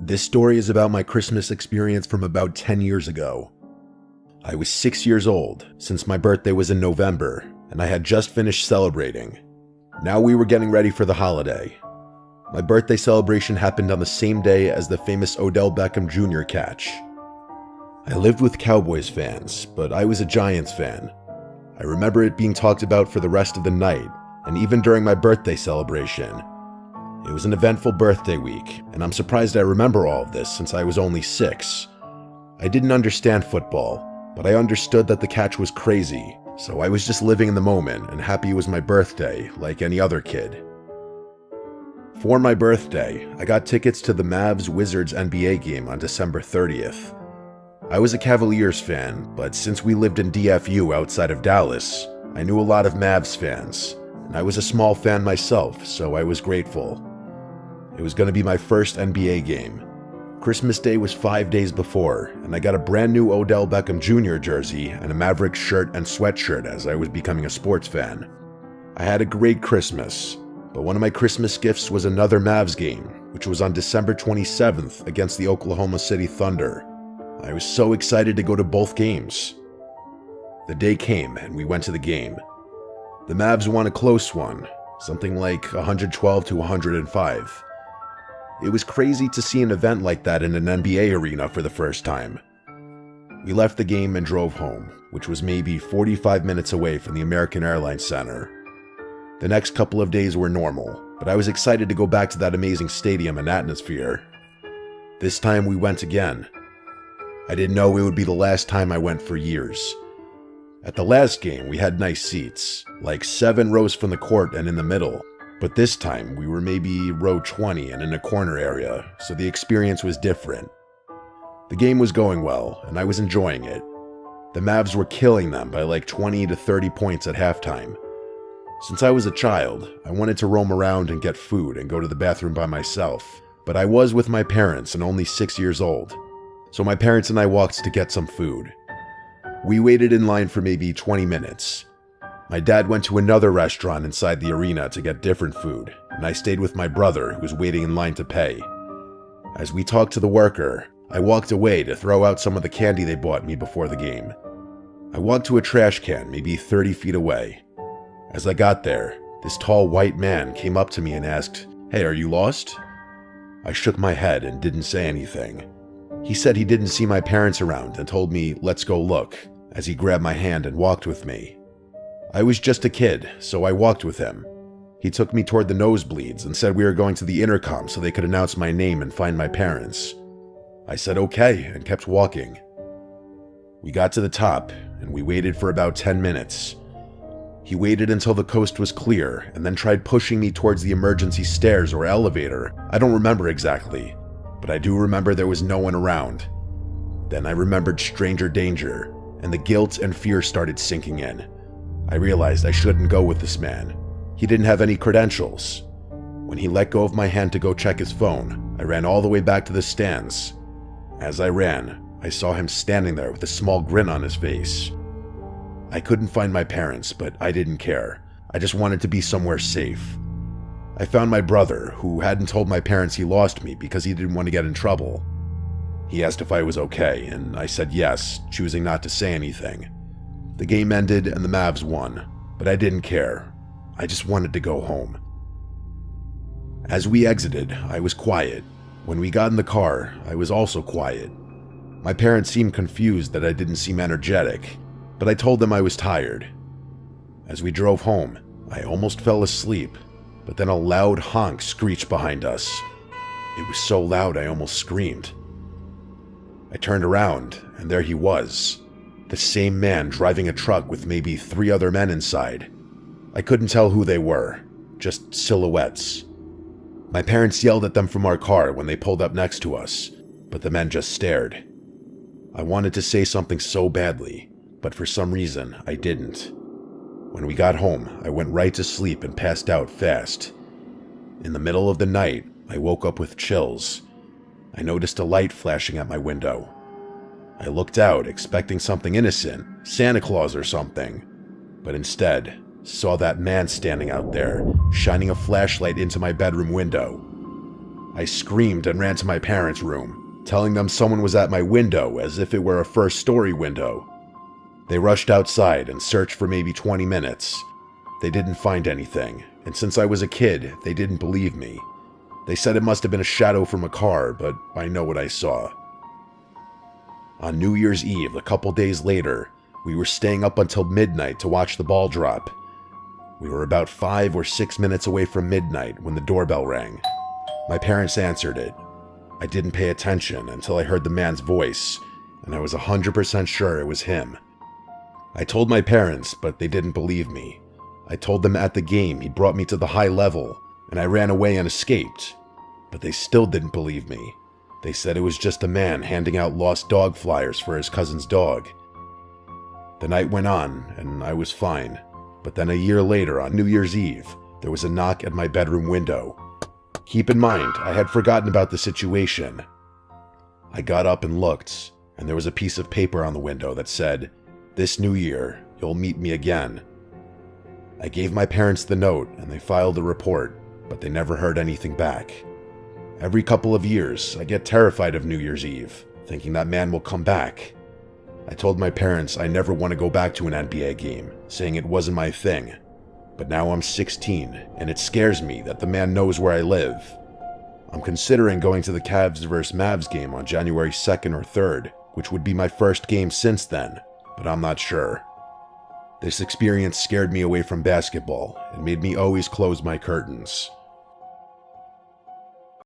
This story is about my Christmas experience from about 10 years ago. I was 6 years old, since my birthday was in November, and I had just finished celebrating. Now we were getting ready for the holiday. My birthday celebration happened on the same day as the famous Odell Beckham Jr. catch. I lived with Cowboys fans, but I was a Giants fan. I remember it being talked about for the rest of the night, and even during my birthday celebration. It was an eventful birthday week, and I'm surprised I remember all of this since I was only 6. I didn't understand football, but I understood that the catch was crazy, so I was just living in the moment and happy it was my birthday, like any other kid. For my birthday, I got tickets to the Mavs-Wizards NBA game on December 30th. I was a Cavaliers fan, but since we lived in DFU outside of Dallas, I knew a lot of Mavs fans, and I was a small fan myself, so I was grateful. It was going to be my first NBA game. Christmas Day was 5 days before, and I got a brand new Odell Beckham Jr. jersey and a Mavericks shirt and sweatshirt as I was becoming a sports fan. I had a great Christmas, but one of my Christmas gifts was another Mavs game, which was on December 27th against the Oklahoma City Thunder. I was so excited to go to both games. The day came and we went to the game. The Mavs won a close one, something like 112 to 105. It was crazy to see an event like that in an NBA arena for the first time. We left the game and drove home, which was maybe 45 minutes away from the American Airlines Center. The next couple of days were normal, but I was excited to go back to that amazing stadium and atmosphere. This time we went again. I didn't know it would be the last time I went for years. At the last game, we had nice seats, like 7 rows from the court and in the middle. But this time, we were maybe row 20 and in a corner area, so the experience was different. The game was going well, and I was enjoying it. The Mavs were killing them by like 20 to 30 points at halftime. Since I was a child, I wanted to roam around and get food and go to the bathroom by myself, but I was with my parents and only 6 years old, so my parents and I walked to get some food. We waited in line for maybe 20 minutes. My dad went to another restaurant inside the arena to get different food, and I stayed with my brother who was waiting in line to pay. As we talked to the worker, I walked away to throw out some of the candy they bought me before the game. I walked to a trash can maybe 30 feet away. As I got there, this tall white man came up to me and asked, "Hey, are you lost?" I shook my head and didn't say anything. He said he didn't see my parents around and told me, "Let's go look," as he grabbed my hand and walked with me. I was just a kid, so I walked with him. He took me toward the nosebleeds and said we were going to the intercom so they could announce my name and find my parents. I said okay and kept walking. We got to the top and we waited for about 10 minutes. He waited until the coast was clear and then tried pushing me towards the emergency stairs or elevator. I don't remember exactly, but I do remember there was no one around. Then I remembered stranger danger, and the guilt and fear started sinking in. I realized I shouldn't go with this man. He didn't have any credentials. When he let go of my hand to go check his phone, I ran all the way back to the stands. As I ran, I saw him standing there with a small grin on his face. I couldn't find my parents, but I didn't care. I just wanted to be somewhere safe. I found my brother, who hadn't told my parents he lost me because he didn't want to get in trouble. He asked if I was okay, and I said yes, choosing not to say anything. The game ended and the Mavs won, but I didn't care. I just wanted to go home. As we exited, I was quiet. When we got in the car, I was also quiet. My parents seemed confused that I didn't seem energetic, but I told them I was tired. As we drove home, I almost fell asleep, but then a loud honk screeched behind us. It was so loud I almost screamed. I turned around, and there he was. The same man driving a truck with maybe 3 other men inside. I couldn't tell who they were, just silhouettes. My parents yelled at them from our car when they pulled up next to us, but the men just stared. I wanted to say something so badly, but for some reason I didn't. When we got home, I went right to sleep and passed out fast. In the middle of the night, I woke up with chills. I noticed a light flashing at my window. I looked out, expecting something innocent, Santa Claus or something, but instead saw that man standing out there, shining a flashlight into my bedroom window. I screamed and ran to my parents' room, telling them someone was at my window as if it were a first-story window. They rushed outside and searched for maybe 20 minutes. They didn't find anything, and since I was a kid, they didn't believe me. They said it must have been a shadow from a car, but I know what I saw. On New Year's Eve, a couple days later, we were staying up until midnight to watch the ball drop. We were about 5 or 6 minutes away from midnight when the doorbell rang. My parents answered it. I didn't pay attention until I heard the man's voice, and I was 100% sure it was him. I told my parents, but they didn't believe me. I told them at the game he brought me to the high level, and I ran away and escaped. But they still didn't believe me. They said it was just a man handing out lost dog flyers for his cousin's dog. The night went on, and I was fine. But then a year later, on New Year's Eve, there was a knock at my bedroom window. Keep in mind, I had forgotten about the situation. I got up and looked, and there was a piece of paper on the window that said, "This New Year, you'll meet me again." I gave my parents the note, and they filed a report, but they never heard anything back. Every couple of years, I get terrified of New Year's Eve, thinking that man will come back. I told my parents I never want to go back to an NBA game, saying it wasn't my thing. But now I'm 16, and it scares me that the man knows where I live. I'm considering going to the Cavs vs. Mavs game on January 2nd or 3rd, which would be my first game since then, but I'm not sure. This experience scared me away from basketball and made me always close my curtains.